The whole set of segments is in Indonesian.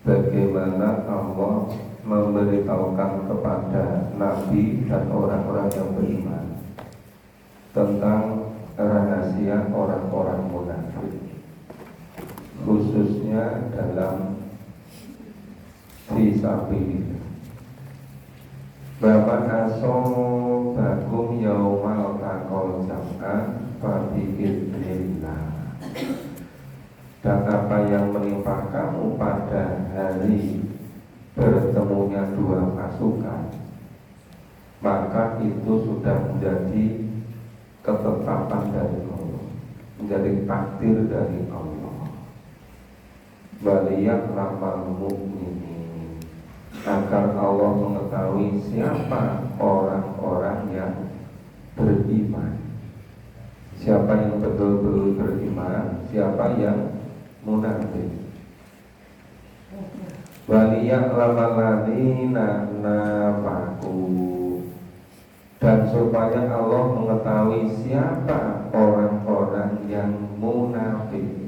bagaimana Allah memberitahukan kepada Nabi dan orang-orang yang beriman tentang rahasia orang-orang munafik, khususnya dalam fisabilillah. Bapak asobakum yaumal taqal jam'an fabi'idnillah. Dan apa yang menimpa kamu pada hari bertemunya dua pasukan, maka itu sudah menjadi ketetapan dari Allah, menjadi takdir dari Allah. Waliyat lamal mu'minin, agar Allah mengetahui siapa orang-orang yang beriman, siapa yang betul-betul beriman, siapa yang munafik. Waliyat lamaladzina nafaqu, dan supaya Allah mengetahui siapa orang-orang yang munafik,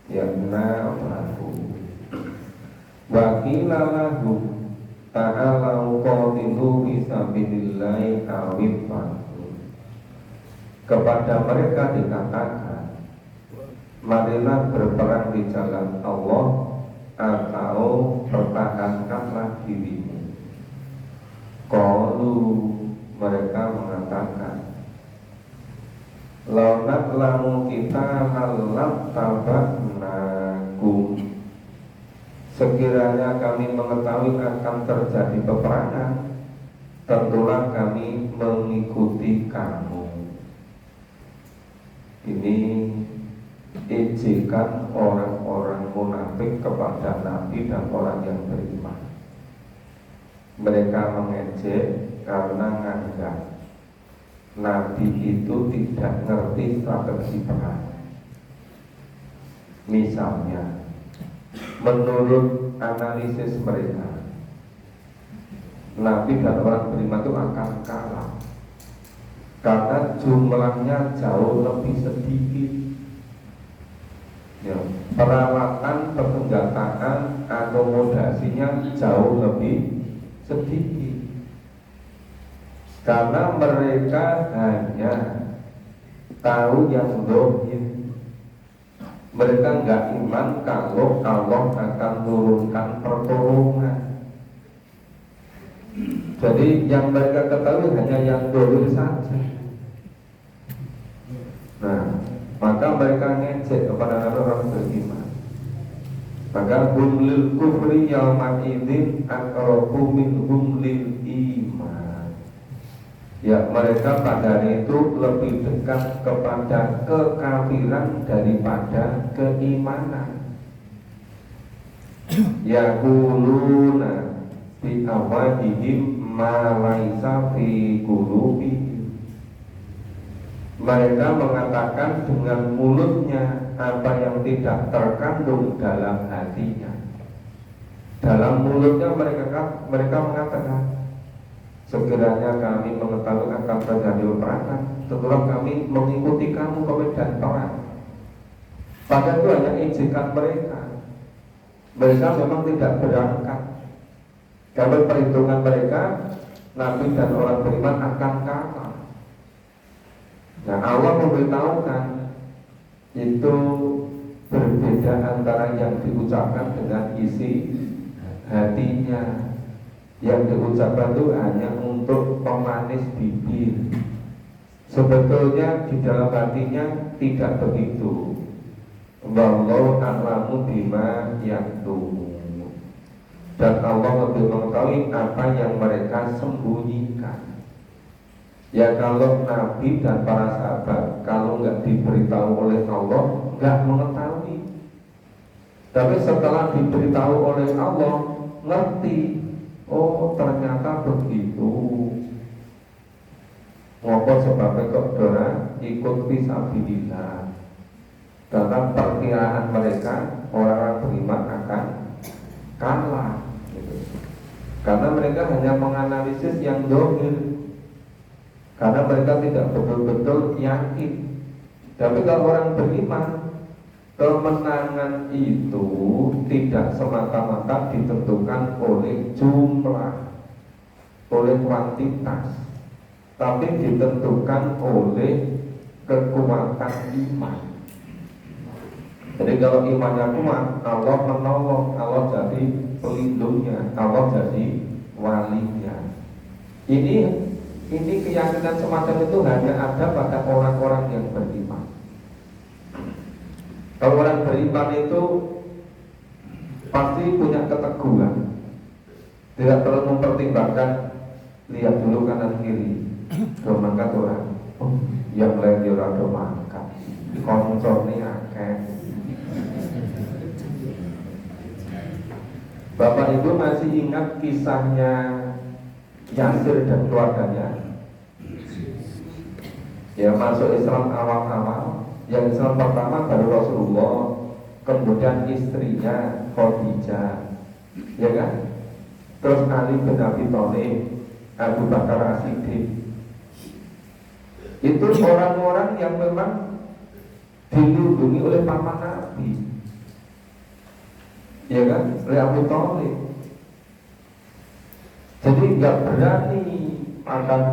yang nafaqu. Wa qila lahum ta'alau qatilu fi sabilillahi awifan. Kepada mereka dikatakan, marilah berperang di jalan Allah atau pertahankanlah dirimu. Qalu, mereka mengatakan, launat lamu kita halat tabaknakum, sekiranya kami mengetahui akan terjadi peperangan, tentulah kami mengikuti kamu. Ini ejekan orang-orang munafik kepada Nabi dan orang yang beriman. Mereka mengejek karena menganggap Nabi itu tidak ngerti strategi perang. Misalnya, menurut analisis mereka, Nabi dan orang beriman itu akan kalah karena jumlahnya jauh lebih sedikit. Ya, peralatan persenjataan akomodasinya jauh lebih sedikit karena mereka hanya tahu yang zahir. Mereka nggak iman kalau Allah akan turunkan pertolongan. Jadi yang mereka ketahui hanya yang zahir saja. Nah, maka mereka ngecek kepada orang beriman. Maka hum lil kufri yawma idzin aqrabu minhum lil iman. Ya, mereka pada hari itu lebih dekat kepada kekafiran daripada keimanan. Yaquluna bi awajihim ma laisa fi qulubihim. Mereka mengatakan dengan mulutnya apa yang tidak terkandung dalam hatinya. Dalam mulutnya mereka mengatakan, sekiranya kami mengetahui akan terjadi peperangan, tentulah kami mengikuti kamu ke medan perang. Padahal itu hanya ejekan mereka. Mereka memang tidak berangkat. Kalau perhitungan mereka, Nabi dan orang beriman akan kalah. Nah, Allah memberitahukan itu berbeda antara yang diucapkan dengan isi hatinya. Yang diucapkan itu hanya untuk pemanis bibir. Sebetulnya di dalam hatinya tidak begitu. Wallahu a'lamu bima yaktumun. Dan Allah lebih mengetahui apa yang mereka sembunyikan. Ya, kalau Nabi dan para sahabat kalau nggak diberitahu oleh Allah nggak mengetahui. Tapi setelah diberitahu oleh Allah ngerti. Oh, ternyata begitu. Ngopo sebabnya kok dora ikut fisabilillah. Karena perkiraan mereka orang-orang beriman akan kalah gitu. Karena mereka hanya menganalisis yang zahir. Karena mereka tidak betul-betul yakin. Tapi kalau orang beriman, kemenangan itu tidak semata-mata ditentukan oleh jumlah, oleh kuantitas, tapi ditentukan oleh kekuatan iman. Jadi kalau imannya kuat, Allah menolong, Allah jadi pelindungnya, Allah jadi walinya. Ini keyakinan semacam itu hanya ada pada orang-orang yang beriman. Kalau orang beriman itu pasti punya keteguhan, tidak perlu mempertimbangkan lihat dulu kanan kiri, do mangkat orang, yang lain dia orang do mangkat, konsornya akeh. Bapak Ibu masih ingat kisahnya Yasir dan keluarganya? Ya, masuk Islam awal-awal. Yang Islam pertama baru Rasulullah, kemudian istrinya Khadijah, ya kan? Terus Ali bin Abi Thalib, Abu Bakar As-Siddiq. Itu orang-orang yang memang dilindungi oleh paman Nabi, ya kan? Oleh Abu Thalib. Jadi nggak berani akan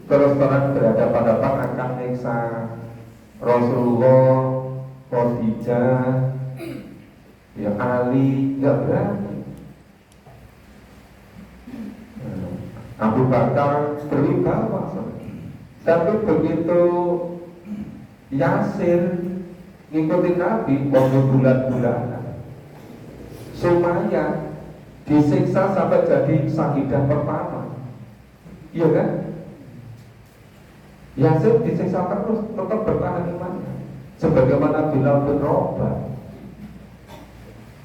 terus terang berhadapan-hadapan akan nyiksa Rasulullah, Khadijah, ya Ali, nggak berani. Abu Bakar berwibawa. Tapi begitu Yasir ngikutin Nabi waktu bulan-bulanan, Sumayyah disiksa sampai jadi syahidah pertama, iya kan? Yasir disiksa terus, tetap bertahan imannya. Sebagaimana Bilal bin Rabah.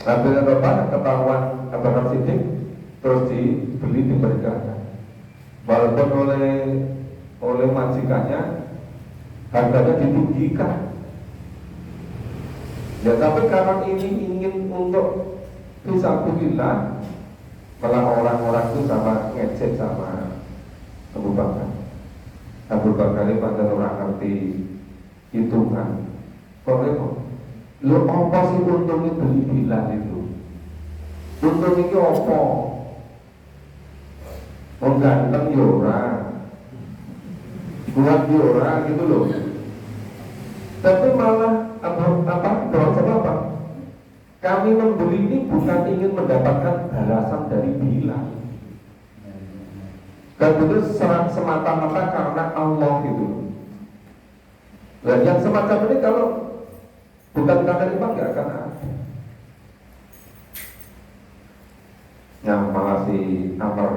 Bilal bin Rabah ketahuan Abu Bakar Siddiq, terus dibeli diberikan. Walaupun oleh majikannya harganya ditinggikan. Ya, tapi karena ini ingin untuk Fisabilillah, malah orang-orang itu sama ngecek sama Abu Bakar. Abu Bakar ini pada orang ngerti hitungan. Kok lo apa sih untungnya beli Bilal itu? Untung itu apa? Orang ganteng yora, kuat yora gitu loh. Tapi malah apa? Kami membeli ini bukan ingin mendapatkan balasan dari Bilal. Dan itu semata-mata karena Allah gitu. Dan yang semacam ini kalau bukan karena iman nggak akan ada. Yang malah si Amr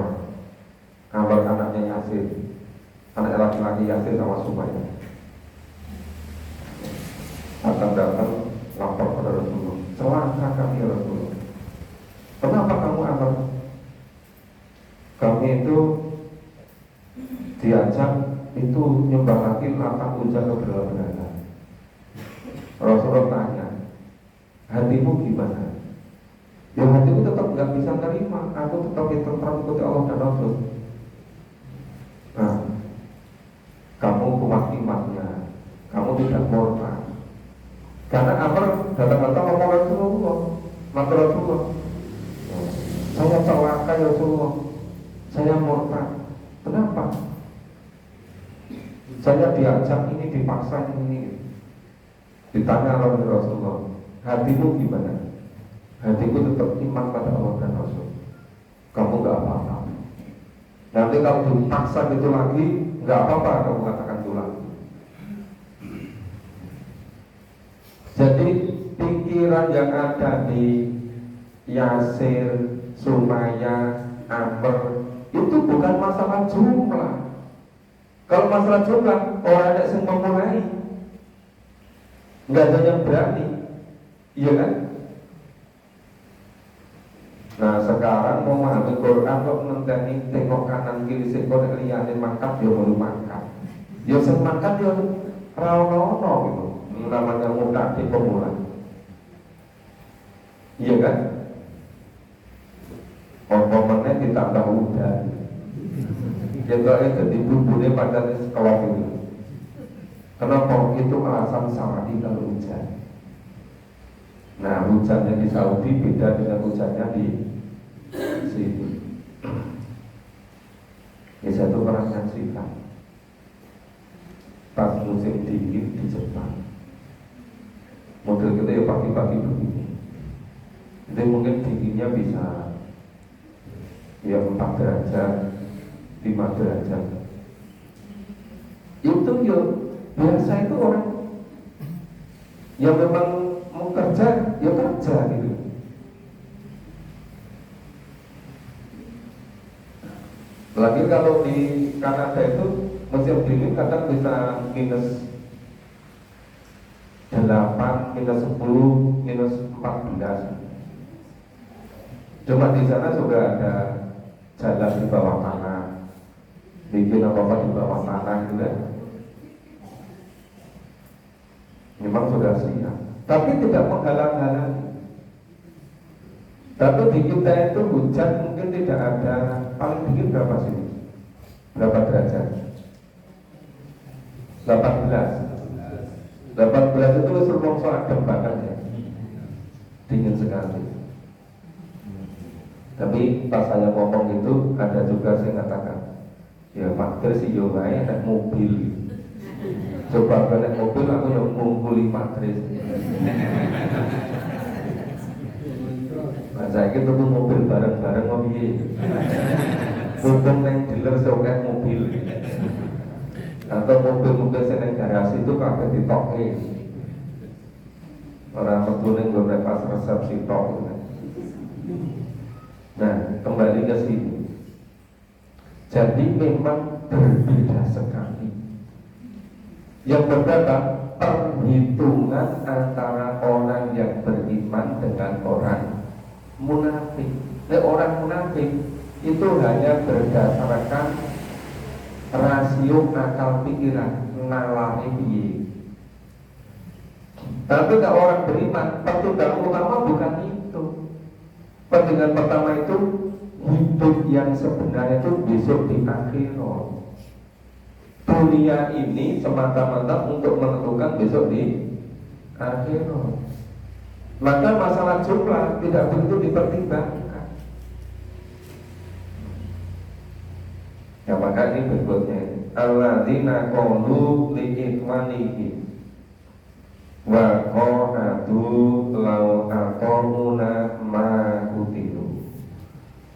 anaknya Yasir, anak laki-laki Yasir sama Sumayyah akan datang lapor pada Rasulullah, celaka kami ya Rasulullah. Kenapa kamu Amr? Kami itu diajak itu nyembah lagi latak hujan ke berhala. Rasulullah tanya, hatimu gimana? Ya hatiku tetap nggak bisa terima. Aku tetap tentram ikuti Allah dan Rasul. Nah, kamu kuat imannya, kamu tidak murtad. Karena Amr datang-datang ngomong Rasulullah, maka Rasulullah, saya celaka ya Rasulullah, saya murtad. Kenapa? Saya diajak ini, dipaksa ini. Ditanya oleh Rasulullah, hatimu gimana? Hatiku tetap iman pada Allah dan Rasul. Kamu gak apa-apa. Nanti kalau dipaksa gitu lagi, gak apa-apa kamu katakan itu lagi. Jadi pikiran yang ada di Yasir, Sumayyah, Amr itu bukan masalah jumlah. Kalau masalah jumlah, orang ada yang memulai, nggak ada yang berani, iya kan? Nah sekarang mau memahami Quran kok menteni tengok kanan kiri sekor liane mangkat dia mau mangkat, dia semangkat dia rawono gitu, namanya muda di pemula, iya kan? Momennya ditambah udah. Jadinya jadi bumbunya pada sekolah itu. Kenapa? Itu alasan syar'i kalau hujan. Nah hujannya di Saudi beda dengan hujannya di sini. Ya satu pernah menyaksikan pas musim dingin di Jepang. Model kita ya pagi-pagi begini. Jadi mungkin dinginnya bisa ya 4 derajat, 5 derajat. Itu ya biasa itu orang yang memang mau kerja ya kerja gitu. Lagi kalau di Kanada itu musim dingin kadang bisa minus 8, minus 10, minus 14. Cuma di sana juga ada jalan di bawah tanah, bikin apa-apa di bawah tanah juga. Memang sudah siap, tapi tidak menghalang-halangi. Tapi di kita itu hujan mungkin tidak ada, paling dingin berapa sih? Berapa derajat? 18 itu suruh soal bahkan ya, dingin sekali. Tapi pas saya ngomong itu ada juga saya katakan, ya mager sih yo wae naik mobil. Coba naik mobil aku yang ngumpuli matris. Nah saya itu tuh mobil bareng-bareng mau piye. Mumpung neng dealer sokek mobil. Atau mobil-mobil sing neng garasi itu kabeh ditoke. Ora metu ning nggon pas resepsi tok. Nah, kembali ke sini. Jadi memang berbeda sekali. Yang berbeda perhitungan antara orang yang beriman dengan orang munafik. Nah, orang munafik itu hanya berdasarkan rasio akal pikiran nalari piye. Tapi kalau orang beriman, pertimbangan utama bukan itu. Pentingan pertama itu hidup yang sebenarnya itu besok di akhirat. Dunia ini semata-mata untuk menentukan besok di akhirat. Maka masalah jumlah tidak begitu dipertimbangkan. Ya maka ini berikutnya, alladzina qalu li ikhwanihim wa qahadu law aqamuna ma utilu.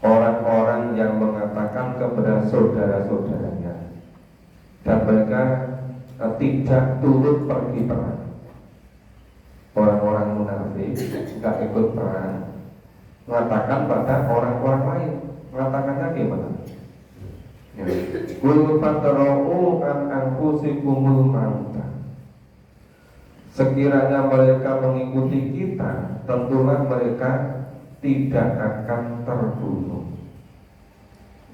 Orang-orang yang mengatakan kepada saudara-saudaranya dan mereka tidak turut pergi perang. Orang-orang munafik tidak ikut perang, mengatakan pada orang-orang lain, mengatakannya gimana? Qul fatra'u an anfusikumul mauta. Sekiranya mereka mengikuti kita, tentulah mereka tidak akan terbunuh.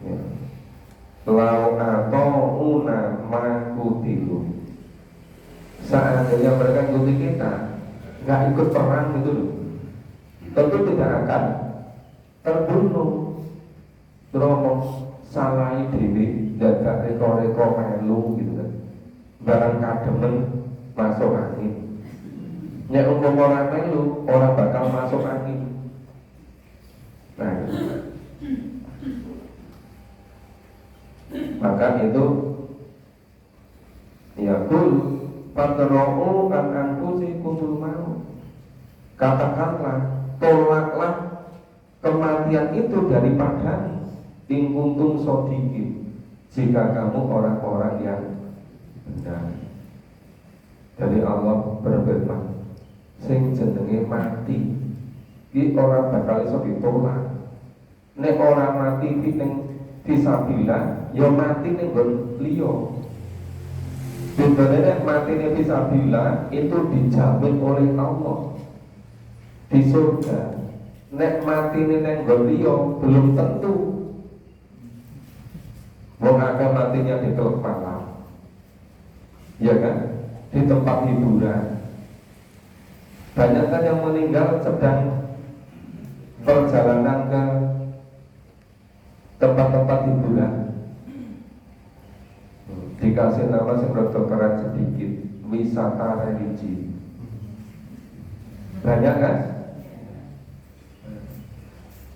Ya. Lau ata'una ma qutilu. Seandainya mereka ikuti kita, nggak ikut perang itu loh, tentu tidak akan terbunuh. Teromong salai dewi, jaga reko-reko melu gitu kan, barang kademen masuk angin. Nek umpama orang melu, orang bakal masuk angin. Nah, maka itu ya kul fatra'u an anfusikumul maut. Katakanlah, tolaklah kematian itu daripada in kuntum shodiqin, jika kamu orang-orang yang benar. Jadi Allah berfirman, sing jenenge mati iki ora bakal iso ditolak. Nek ora mati ning fisabilillah, ya mati ning nggon liya. Bedane nek mati ning fisabilillah itu dijamin oleh Allah di surga. Nek mati ning nggon liya belum tentu. Wong akeh matinya di klub malam, ya kan? Di tempat hiburan. Banyak kan yang meninggal sedang perjalanan ke tempat-tempat hiburan, dikasih nama yang keren sedikit, wisata religi. Banyak kan?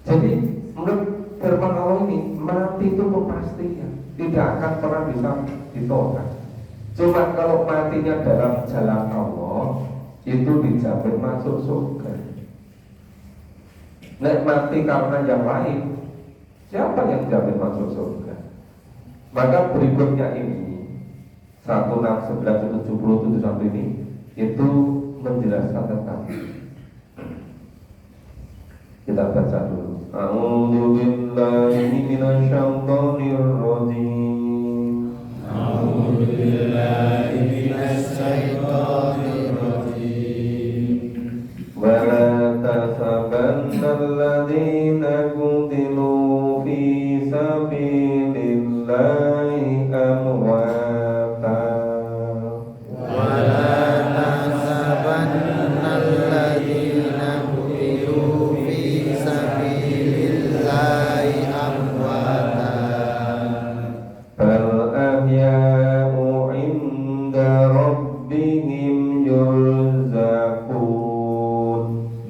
Jadi menurut firman Allah ini, mati itu pasti ya, tidak akan pernah bisa ditolak. Cuma kalau matinya dalam jalan Allah, itu dijamin masuk surga. Nek mati karena yang lain, siapa yang jamin masuk surga? Maka berikutnya ini 16, 11, 70 ini itu menjelaskan tentang. Kita baca dulu. A'udzu billahi minasyaitonir rajim. A'udzu billahi minasyaitonir rajim. Wa la tasabanna alladziina qutilu fi sabilillahi amwata. Wa la tasabanna alladziina qutilu fi sabilillahi amwata. Bal ahya'u 'inda rabbihim yurzaqun.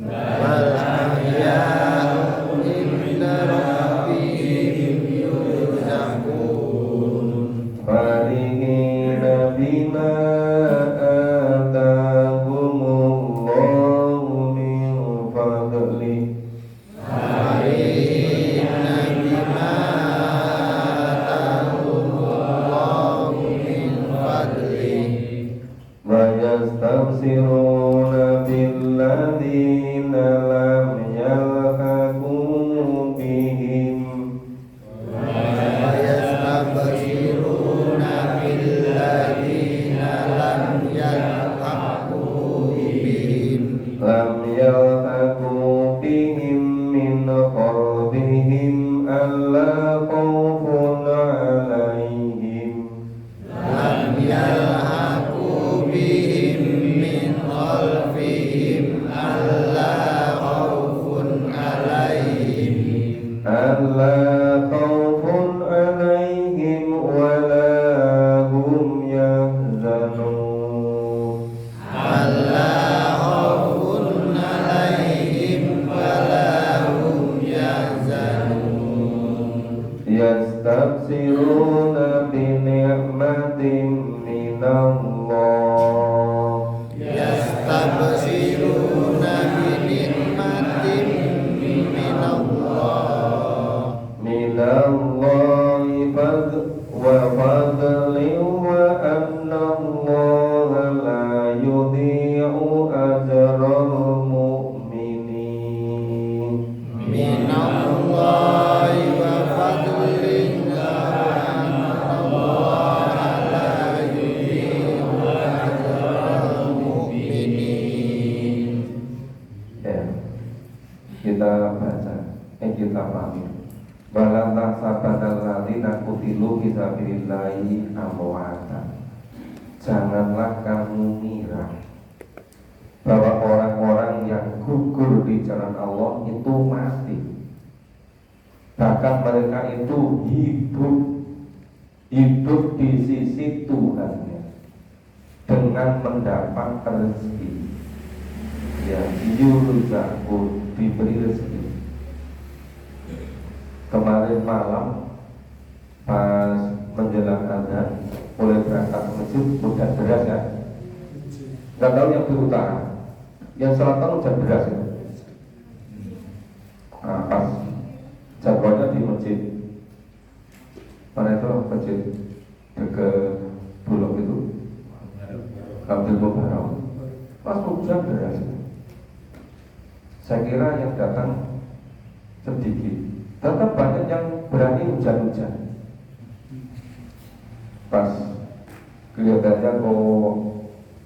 Bal ahya'u 'inda rabbihim yurzaqun. alla khaufun 'alaihim wa la hum yahzanun. alla khaufun 'alaihim wa la hum yahzanun. Yastabsiruna bi ni'matin minallah. Yastabsiruna bi ni'matin minallah. Minallahi wa fadlin wa annallaha la yudhi'u ajral mu'minin. Minallahi wa fadlin wa annallaha la yudhi'u ajral mu'minin. Ya, kita baca, kita pahami. Walanta sabanal ladina kutilu fisabilillahi amwata. Janganlah kamu mengira bahwa orang-orang yang gugur di jalan Allah itu mati. Bahkan mereka itu hidup di sisi Tuhannya dengan mendapat rezeki. Ya, yurzaqun, diberi rezeki. Kemarin malam pas menjelang azan mulai berangkat ke masjid hujan deras ya. Nggak tahu yang di utara, yang selatan hujan deras ya. Nah, pas jadwalnya di masjid mana itu masjid dekat Bulog itu, Abdul Mubarak. Pas hujan deras, saya kira yang datang sedikit. Tetap banyak yang berani hujan-hujan. Pas kelihatannya kok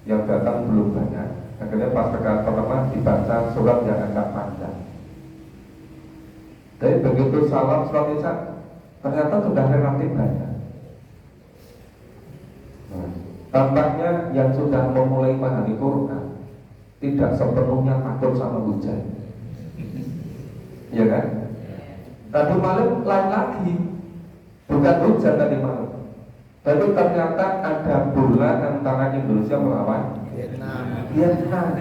yang datang belum banyak. Akhirnya pas rekan pertama dibaca surat yang agak panjang. Tapi begitu salam sholat isya ternyata sudah relatif banyak. Tampaknya yang sudah memulai memahami Quran tidak sepenuhnya takut sama hujan. Iya kan? Tadi malam lain lagi, bukan hujan tadi malam. Tapi ternyata ada bola antara Indonesia melawan Vietnam.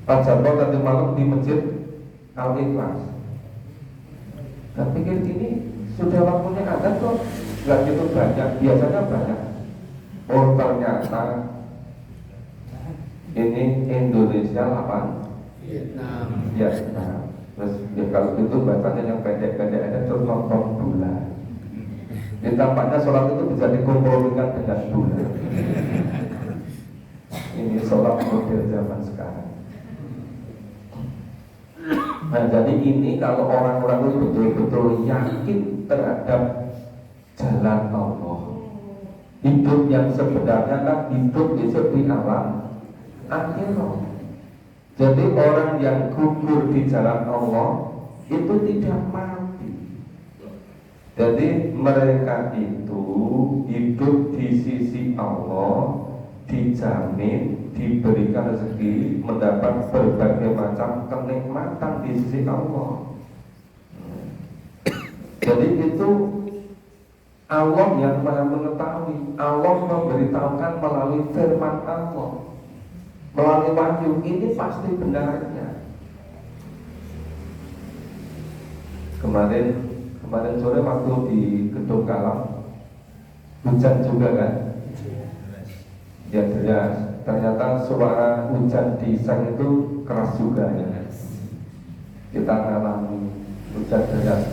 Pak Jarwo tadi malam di masjid Al-Ikhlas. Saya pikir ini sudah waktunya ada kok, nggak gitu banyak, biasanya banyak. Oh ternyata ini Indonesia lawan Vietnam. Terus ya kalau itu bacanya yang pendek-pendek aja terus nonton bola. Di tampaknya sholat itu bisa dikompromikan dengan bola. Ini sholat model zaman sekarang. Nah jadi ini kalau orang-orang itu betul-betul yakin terhadap jalan Allah, hidup yang sebenarnya kan hidup di alam akhirat. Jadi orang yang gugur di jalan Allah itu tidak mati. Jadi mereka itu hidup di sisi Allah, dijamin, diberikan rezeki, mendapat berbagai macam kenikmatan di sisi Allah. Jadi itu Allah yang Maha mengetahui. Allah memberitahukan melalui firman Allah, melalui wahyu, ini pasti benarnya. Kemarin sore waktu di Gedung Kalam hujan juga kan? Ya deras. Ternyata suara hujan di sang itu keras juga ya. Kita ngalami hujan deras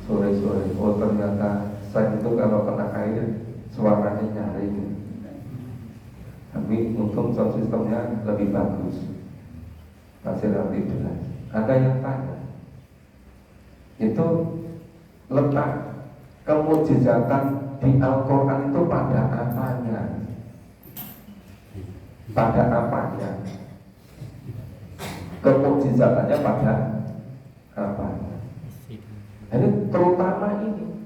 sore-sore. Oh ternyata sang itu kalau kena air suaranya nyaring. Tapi untung sound sistemnya lebih bagus, masih lebih jelas. Ada yang tanya, itu letak kemujizatan di Al-Quran itu pada apanya? Pada apanya? Kemujizatannya pada apanya? Jadi terutama ini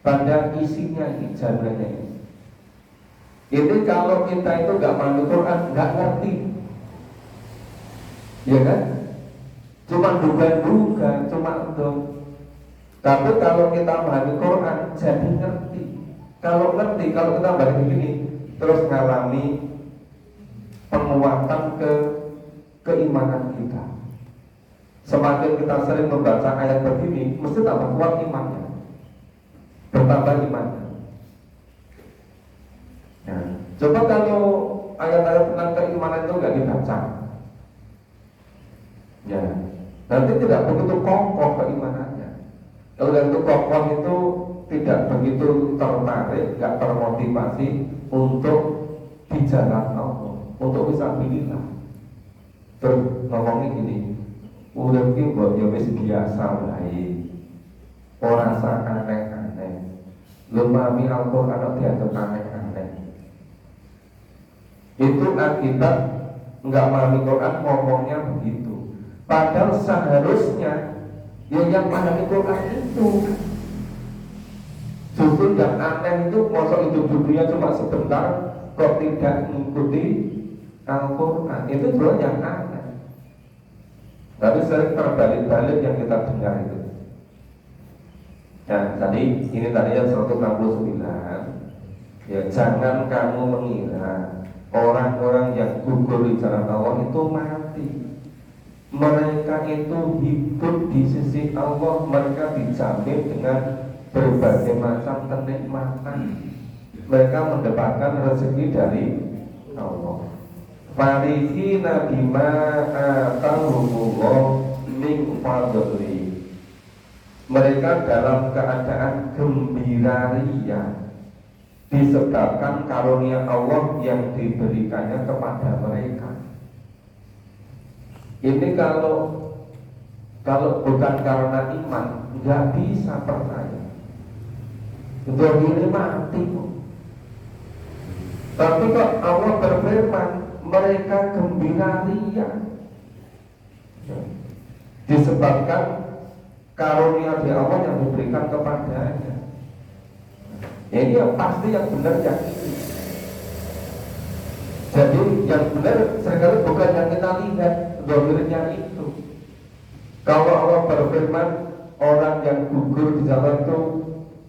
pada isinya, ijazahnya ini. Jadi kalau kita itu nggak paham Quran, nggak ngerti, ya kan? cuma duga-duga, cuma dong. Tapi kalau kita memahami Quran jadi ngerti. Kalau ngerti, kalau kita balik begini terus ngalami penguatan keimanan kita. Semakin kita sering membaca ayat begini, mesti tambah kuat imannya, bertambah imannya. Nah, coba kalau ayat-ayat tentang keimanan itu nggak dibaca, ya nanti tidak begitu kokoh keimanannya. Kalau yang itu kokoh itu tidak begitu tertarik, nggak termotivasi untuk di jalan Allah, untuk bisa bilillah. Terus ngomongnya gini, urip ki mbok ya wis biasa wae. Ora sak aneh-aneh. Lumami Al-Qur'an dianggap aneh-aneh. Itu akibat enggak memahami Quran ngomongnya begitu. Padahal seharusnya ya yang memahami Quran itu. Justru yang aneh itu masa hidup dunia cuma sebentar kok tidak mengikuti Al-Quran. Itu juga yang aneh. Tapi sering terbalik-balik yang kita dengar itu. Nah, ini tadi yang 169. Ya, jangan kamu mengira orang-orang yang gugur di jalan Allah itu mati. Mereka itu hidup di sisi Allah. Mereka dijamin dengan berbagai macam kenikmatan. Mereka mendapatkan rezeki dari Allah. Farihina bima atahumullah min fadli. Mereka dalam keadaan gembira ria disebabkan karunia Allah yang diberikannya kepada mereka. Ini kalau bukan karena iman nggak bisa percaya. Untuk ini mati kok. Tapi kok Allah berfirman mereka gembira ria disebabkan karunia dari Allah yang diberikan kepadanya. Ini yang pasti yang benar yang ini. Jadi yang benar seringkali bukan yang kita lihat zahirnya itu. Kalau Allah berfirman orang yang gugur di jalan itu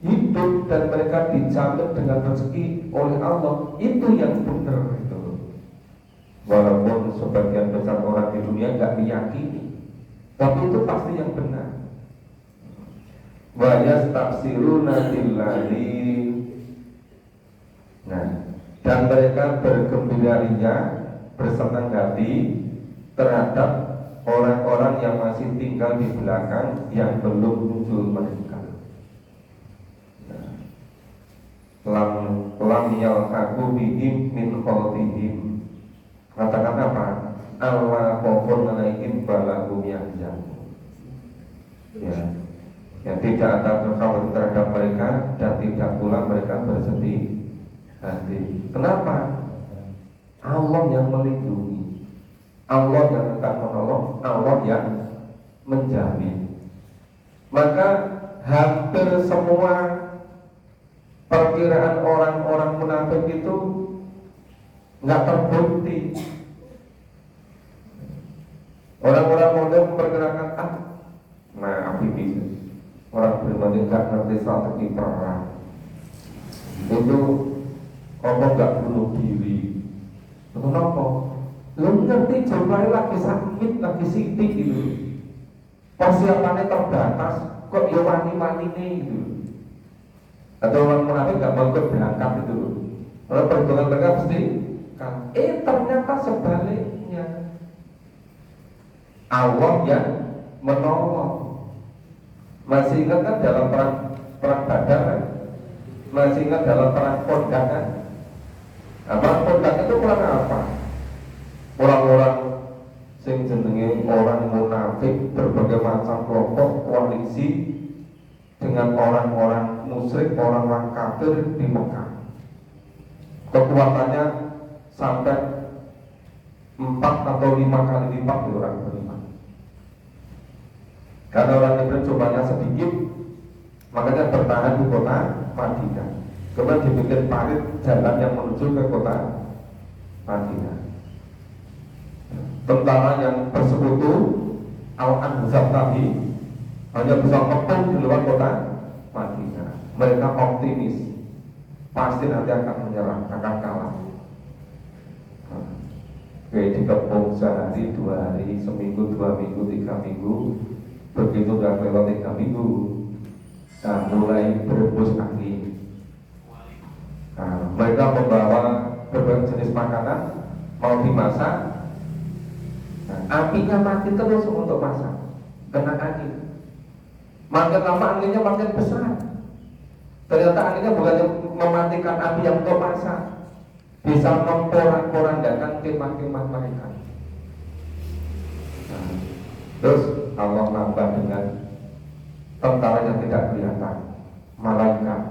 hidup dan mereka dijamin dengan rezeki oleh Allah, itu yang benar itu. Walaupun sebagian besar orang di dunia nggak meyakini, tapi itu pasti yang benar. Wa yastabsiruna billahi. Nah, dan mereka bergembira ria, bersenang hati terhadap orang-orang yang masih tinggal di belakang yang belum muncul mereka. Lam yalhaqu bihim min khalfihim. Katakan apa? Allah khaufun alaihim walahum yahzanun. Ya, tidak ada kekhawatiran terhadap mereka dan tidak pula mereka bersedih hati. Kenapa? Allah yang melindungi, Allah yang akan menolong, Allah yang menjamin. Maka hampir semua perkiraan orang-orang munafik itu nggak terbukti. Orang-orang munafik memperkirakan orang beriman nggak ngerti strategi perang. Itu apa nggak bunuh diri? Kenapa? Lu ngerti jumlahnya lagi sakit, lagi sidik gitu. Persiapannya terbatas, kok ya wani-wani nih gitu. Atau orang munafik nggak mau berangkat gitu. Kalau perjuangan mereka pasti kan. Ternyata sebaliknya Allah yang menolong. Masih ingat kan dalam perang Badar kan? Masih ingat dalam perang Kondak kan? Perang Kondak itu perang apa? Orang-orang sing jenenge orang munafik, berbagai macam kelompok koalisi dengan orang-orang musyrik, orang-orang kafir di Mekah. Kekuatannya sampai 4 atau 5 kali lipat di orang beriman. Karena orang Ibrani jumlahnya sedikit, makanya bertahan di kota Madinah. Kemudian dibikin parit jalan yang menuju ke kota Madinah. Tentara yang bersekutu Al-Ahzab tadi hanya bisa ngepung di luar kota Madinah. Mereka optimis pasti nanti akan menyerah, akan kalah. Dikepung sehari, 2 hari, seminggu, 2 minggu, 3 minggu. Begitu sudah lewat 3 minggu, nah, mulai berebus angin. Nah, mereka membawa berbagai jenis makanan mau dimasak. Nah, apinya mati terus untuk masak, kena angin. Makin lama anginnya makin besar. Ternyata anginnya bukan mematikan api yang untuk masak, bisa memporak-porandakan kemah-kemah mereka. Nah, terus Allah nambah dengan tentara yang tidak kelihatan, malaikat.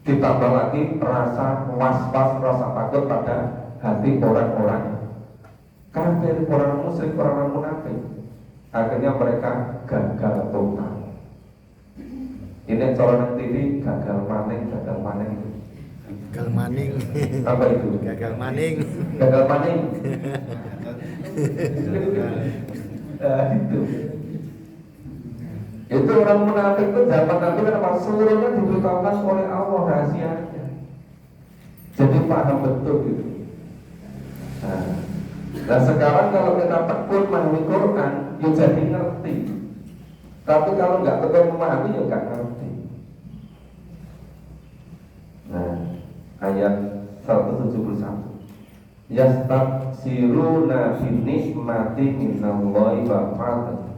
Ditambah lagi rasa was-was, rasa takut pada hati orang-orang kafir, orang musyrik, orang munafik. Akhirnya mereka gagal total. Ini corona TV gagal maning. Gagal maning. Apa itu? Gagal maning. Gagal maning. Itu orang munafik itu zaman Nabi kenapa seluruhnya diberitahukan oleh Allah rahasianya. Jadi paham betul gitu. Nah sekarang kalau kita tekun memahami Quran, ya jadi ngerti. Tapi kalau nggak tekun memahami, ya nggak ngerti. Nah, ayat 171. Yastabsiruna binikmati minallahi wa fadl.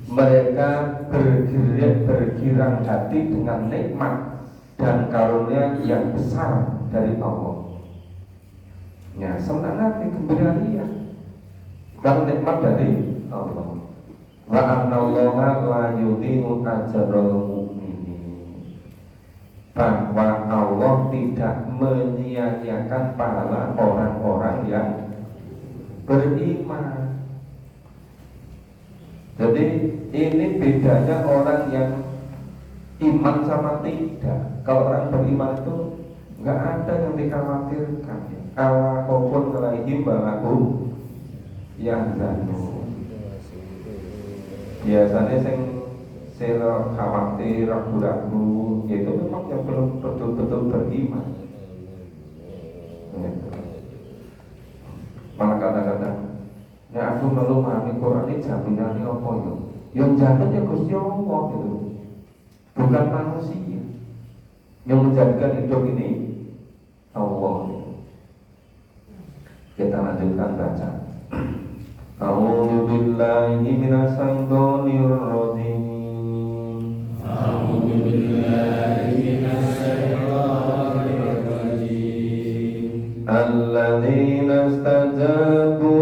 Mereka bergirang hati dengan nikmat dan karunia yang besar dari Allah. Ya, senang hati, gembira ria dan nikmat dari Allah. Wa annallaha la yudhi'u ajral mu'minin. Bahwa Allah tidak menyia-nyiakan pahala orang-orang yang beriman. Jadi ini bedanya orang yang iman sama tidak. Kalau orang beriman itu nggak ada yang dikhawatirkan. Ala khawfun 'alaihim wa lahum yahzanun. Biasanya saya khawatir, ragu-ragu, itu memang yang belum betul-betul beriman. Malah kadang-kadang, ya aku melu memahami Quran ini jaminannya apa ya? Yang jamin ya Gusti Allah gitu, bukan manusia. Yang menjadikan hidup ini Allah. Kita lanjutkan baca. A'udzu billahi minasy syaithanir rajim. A'udzu billahi minasy syaithanir rajim. Alladzina istajabu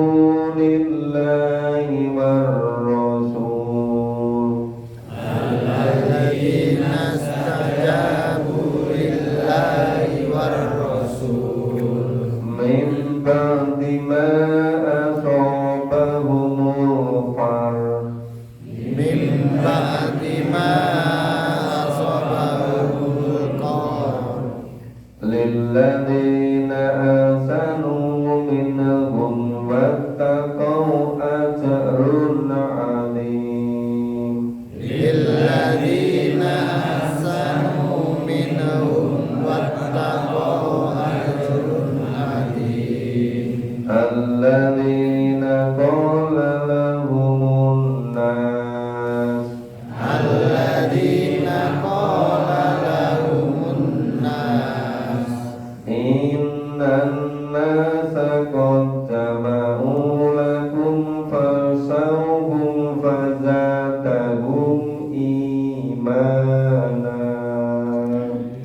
lillahi war rasul. Alladzina istajabu lillahi war rasul. Min ba'di ma asabahumul qarh. Min ba'di ma asabahumul qarh. Lilladzina ahsanu minhum wattaqau ajrun 'alim. Lilladzina ahsanu minhum wattaqau ajrun 'alim. Alladzina qala lahumun nas. Alladzina qala lahumun nas. Innan nasa qad jama'u lakum fakhshawhum fazadahum imana.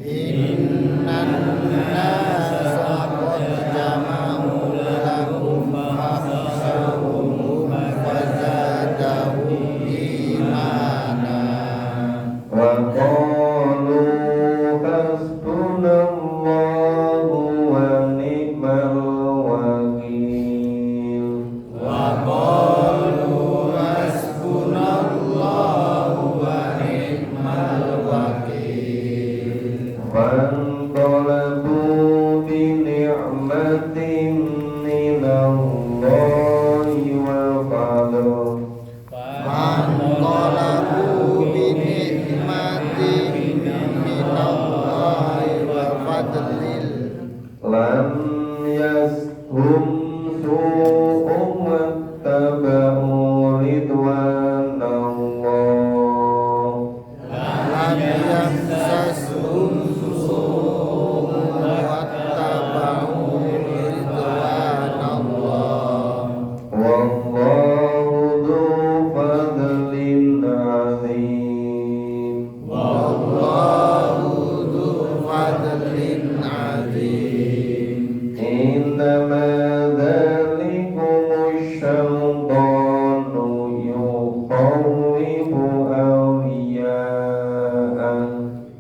Innan nasa qad jama'u lakum fakhshawhum fazadahum fanqalabu bi ni'matin minallahi wa fadlil lam yashum su'um wattaba'u ridwanallah lam yamsashum su'un wattaba'u ridwanallah wallahu dzu fadlin 'adzim wallahu dzu fadlin 'adzim innama dzalikumus syaitanu yukhawwifu awliya'ah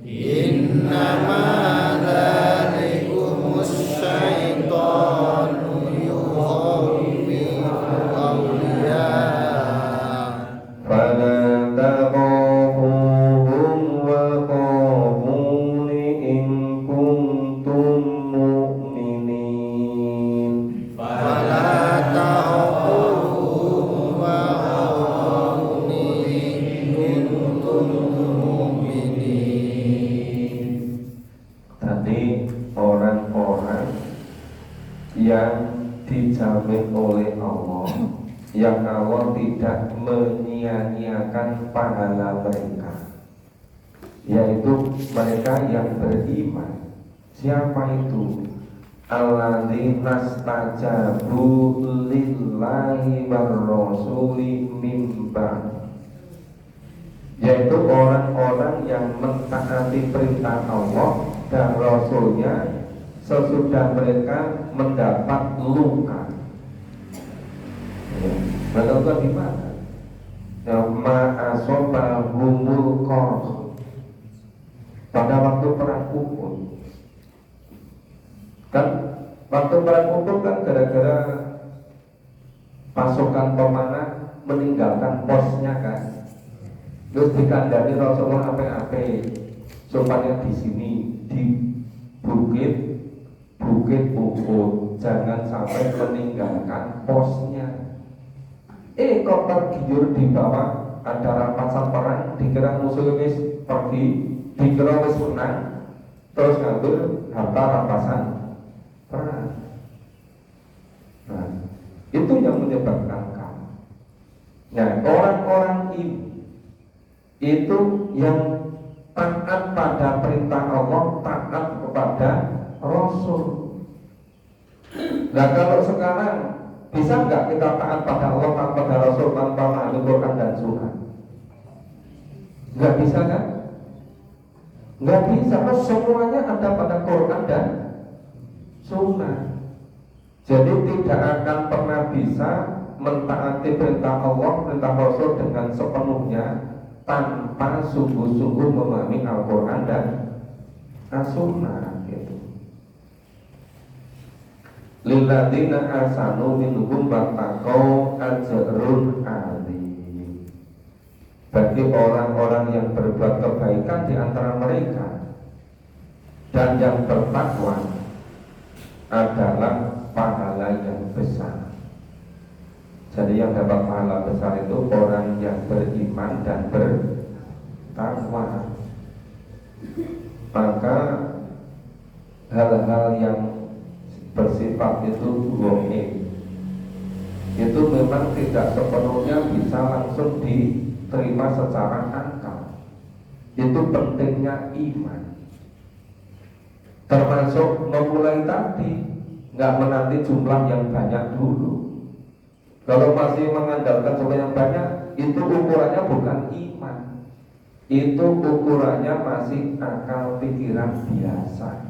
innama dzalikumus syaitanu yukhawwifu awliyaa fala takhafuhum wa khafuni in kuntum mu'minin fala takhafuhum wa khafuni in kuntum mu'minin. tadi orang-orang yang dijamin oleh Allah, yang Allah tidak menyia-nyiakan pahala mereka, yaitu mereka yang beriman. Siapa itu? Alladzina stajabu lillahi war rasuli min ba'd, yaitu orang-orang yang mentaati perintah Allah dan Rasulnya sesudah mereka mendapat luka. Mereka luka di mana? Ma'asobahumul qarh, pada waktu perang Uhud. Kan waktu perang Uhud kan gara-gara pasukan pemanah meninggalkan posnya kan, terus dikandani Rasulullah apa-apa supaya di sini di bukit Uhud jangan sampai meninggalkan posnya. Kok tergiur di bawah ada rampasan perang, dikira musuh wis pergi, dikira wis menang, terus ngambil harta rampasan perang. Nah, itu yang menyebabkan kamu. Nah, orang-orang ini itu yang taat pada perintah Allah, taat kepada Rasul. Nah, kalau sekarang bisa nggak kita taat pada Allah, taat pada Rasul tanpa memahami Quran dan Sunnah? Nggak bisa kan? Nggak bisa, karena semuanya ada pada Quran dan Sunnah. Jadi tidak akan pernah bisa mentaati perintah Allah, perintah Rasul dengan sepenuhnya tanpa sungguh-sungguh memahami Al-Quran dan As-Sunnah gitu. Lilladzina ahsanu minhum wattaqau ajrun 'adzim. Bagi orang-orang yang berbuat kebaikan di antara mereka dan yang bertakwa adalah pahala yang besar. Jadi yang dapat pahala besar itu orang yang beriman dan bertakwa. Maka hal-hal yang bersifat itu goib, itu memang tidak sepenuhnya bisa langsung diterima secara akal. Itu pentingnya iman. Termasuk memulai tadi, nggak menanti jumlah yang banyak dulu. Kalau masih mengandalkan jumlah yang banyak, itu ukurannya bukan iman. Itu ukurannya masih akal pikiran biasa.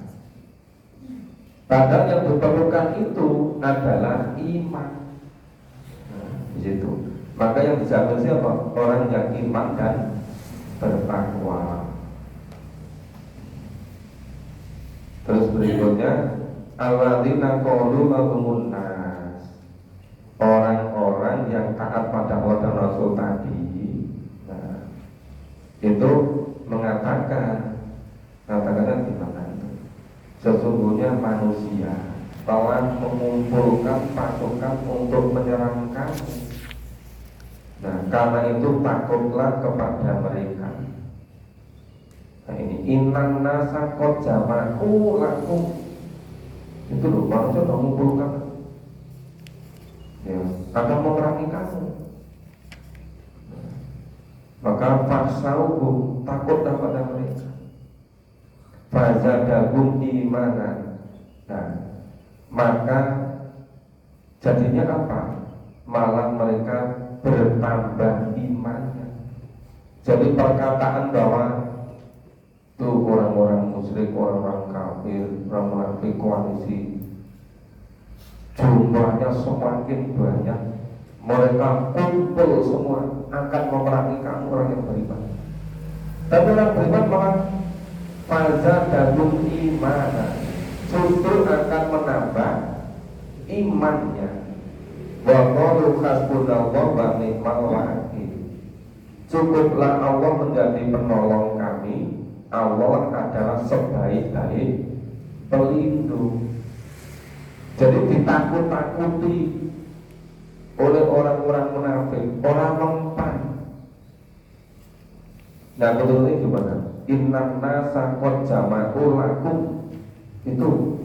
Padahal yang diperlukan itu adalah iman. Nah, di situ. Maka yang dijamin siapa? Orang yang iman dan bertakwa. Terus berikutnya, alladzina qalu lahumun nas, orang-orang yang taat pada Allah dan Rasul tadi. Nah, itu mengatakannya gimana itu? Sesungguhnya manusia telah mengumpulkan pasukan untuk menyerang kamu. Nah, karena itu takutlah kepada mereka. Nah ini innan nasa qad jama'u lakum. Itu loh, manusia sudah mengumpulkan, ya, akan memerangi kamu. Maka faksauhum, takutlah pada mereka. Fazadahum imanan. Nah, maka jadinya apa? Malah mereka bertambah imannya. Jadi perkataan bahwa tuh orang-orang musyrik, orang-orang kafir, orang-orang koalisi jumlahnya semakin banyak, mereka kumpul semua akan memerangi kamu orang yang beriman. Tapi orang beriman malah fazadahum imanan, justru akan menambah imannya. Wa qalu hasbunallahu wa ni'mal wakil. Cukuplah Allah menjadi penolong kami. Allah adalah sebaik-baik pelindung. Jadi ditakut-takuti oleh orang-orang munafik, orang mempan. Nah, betulnya gimana? Innan nasa qad jama'u lakum. Itu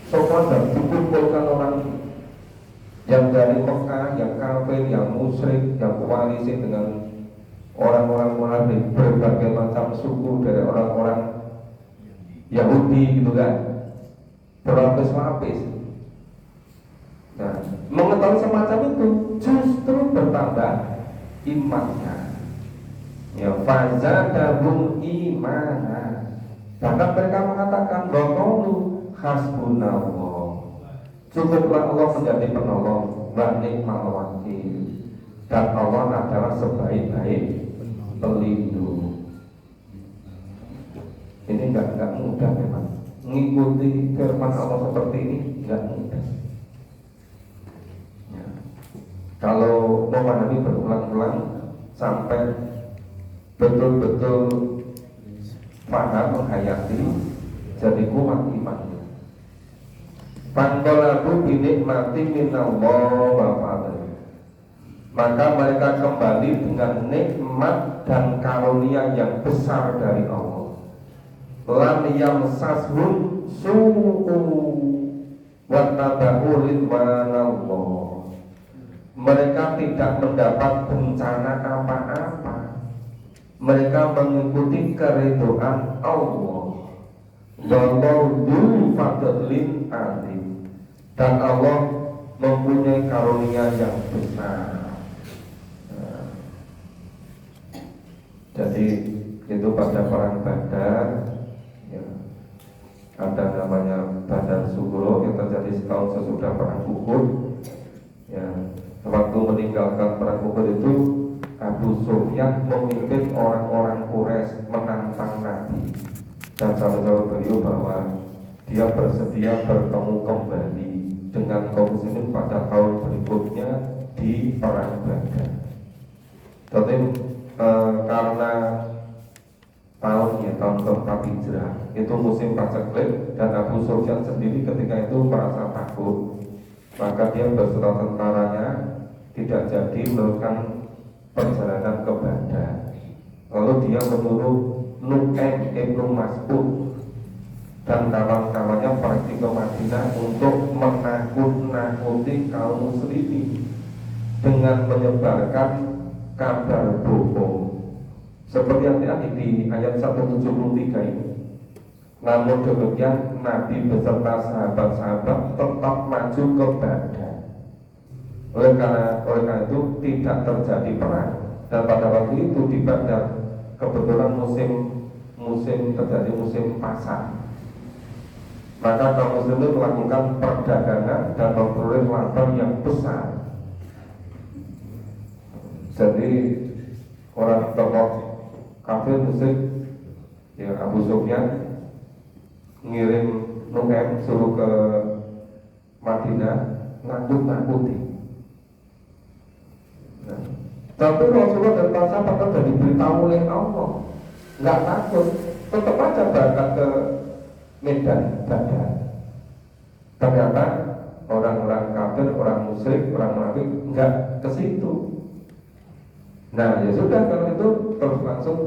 sopan dikumpulkan orang yang dari Mekah, yang kafir, yang musyrik, yang koalisi dengan orang-orang munafik, berbagai macam suku dari orang-orang Yahudi gitu kan, berlapis-lapis. Nah, mengetahui semacam itu justru bertambah imannya. Ya, fazadahum imana. Bahkan mereka mengatakan bahwa hasbunallah, cukuplah Allah menjadi penolong, wa ni'mal wakil, dan Allah adalah sebaik-baik pelindung. Ini enggak mudah memang. Mengikuti firman Allah seperti ini enggak mudah. Ya. Kalau memahami berulang-ulang sampai betul-betul paham menghayati, jadi kuat imannya. Fanqalabu binikmati minallah wa fadl. Maka mereka kembali dengan nikmat dan karunia yang besar dari Allah. Lam yamsashum su'u wa tabahu ridwanallah. Mereka tidak mendapat bencana apa-apa. Mereka mengikuti keridhaan Allah. Wallahu dzul fadlin azim. Dan Allah mempunyai karunia yang besar. Jadi itu pada perang Badar, ya, ada namanya Badar Sugro yang terjadi setahun sesudah perang Uhud. Ya, waktu meninggalkan perang Uhud itu Abu Sufyan memimpin orang-orang Quraisy menantang Nabi. Dan sahabat-sahabat beliau bahwa dia bersedia bertemu kembali dengan kaum muslimin pada tahun berikutnya di perang Badar. Tapi karena tahun keempat Hijrah itu musim paceklik dan Abu Sufyan sendiri ketika itu merasa takut, maka dia beserta tentaranya tidak jadi meneruskan perjalanan ke Badar. Lalu dia menyuruh Nu'aim ibnu Mas'ud dan kawan-kawannya pergi ke Madinah untuk menakut-nakuti kaum muslimin dengan menyebarkan kabar bohong seperti yang tadi di ayat 173 ini. Namun demikian Nabi beserta sahabat-sahabat tetap maju ke Badar. Oleh karena itu tidak terjadi perang. Dan pada waktu itu di Badar kebetulan musim terjadi musim pasar. Maka kaum muslimin melakukan perdagangan dan memperoleh laba yang besar. Jadi orang tokoh kafir musyrik, ya, Abu Sufyan ngirim Nu'aim suruh ke Madinah nakut-nakuti. Nah, tapi Rasulullah dan para sahabat sudah diberitahu oleh Allah, nggak takut, tetap aja berangkat ke medan Badar. Ternyata orang-orang kafir, orang musyrik, orang munafik nggak ke situ. Nah ya sudah, kalau itu terus langsung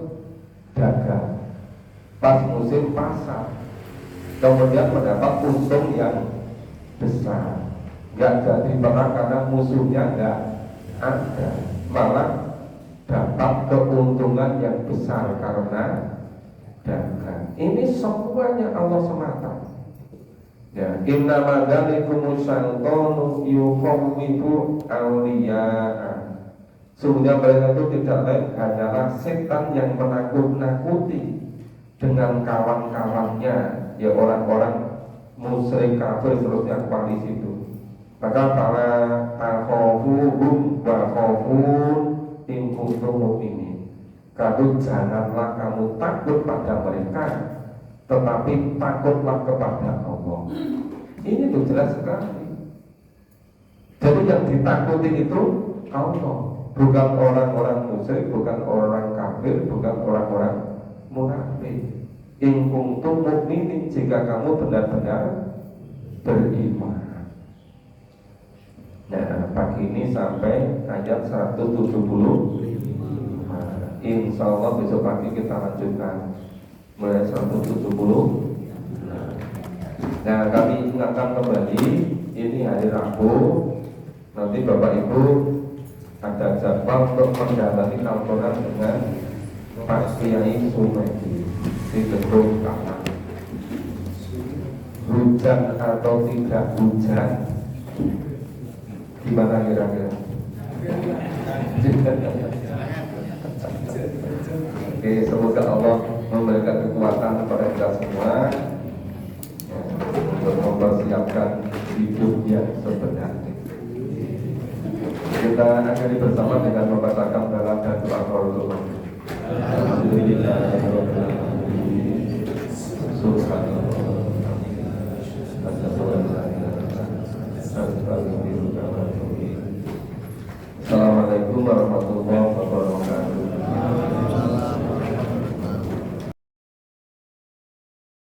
dagang pas musim pasar, kemudian mendapat untung yang besar. Nggak jadi perang karena musuhnya nggak ada, malah dapat keuntungan yang besar karena dagang. Ini semuanya Allah semata. Ya, inna madzalikum syaitanu yukhawwifu awliya'a. Sungguhnya mereka itu tidak lain hanyalah setan yang menakut-nakuti dengan kawan-kawannya, ya orang-orang musyrik kafir seterusnya koalisi itu. Maka para takhafuhum wa khafun in kuntum mu'minin. Kamu janganlah kamu takut pada mereka, tetapi takutlah kepada Allah. Ini tuh jelas sekali. Jadi yang ditakuti itu Allah, bukan orang-orang musyrik, bukan orang kafir, bukan orang-orang munafik. In kuntum mu'minin, jika kamu benar-benar beriman. Nah, pagi ini sampai ayat 170. Insya Allah besok pagi kita lanjutkan mulai 170. Nah, kami ingatkan kembali, ini hari Rabu. Nanti Bapak Ibu ada jadwal untuk menjalani Al-Quran dengan Pak Kiai Sumedi di gedung kamar. Hujan atau tidak hujan, gimana kira-kira? Oke, semoga Allah memberikan kekuatan kepada kita semua ya, untuk mempersiapkan hidup yang sebenarnya. Kita akhiri bersama dengan membacakan dalam dan doa Rasulullah. Assalamualaikum warahmatullahi wabarakatuh.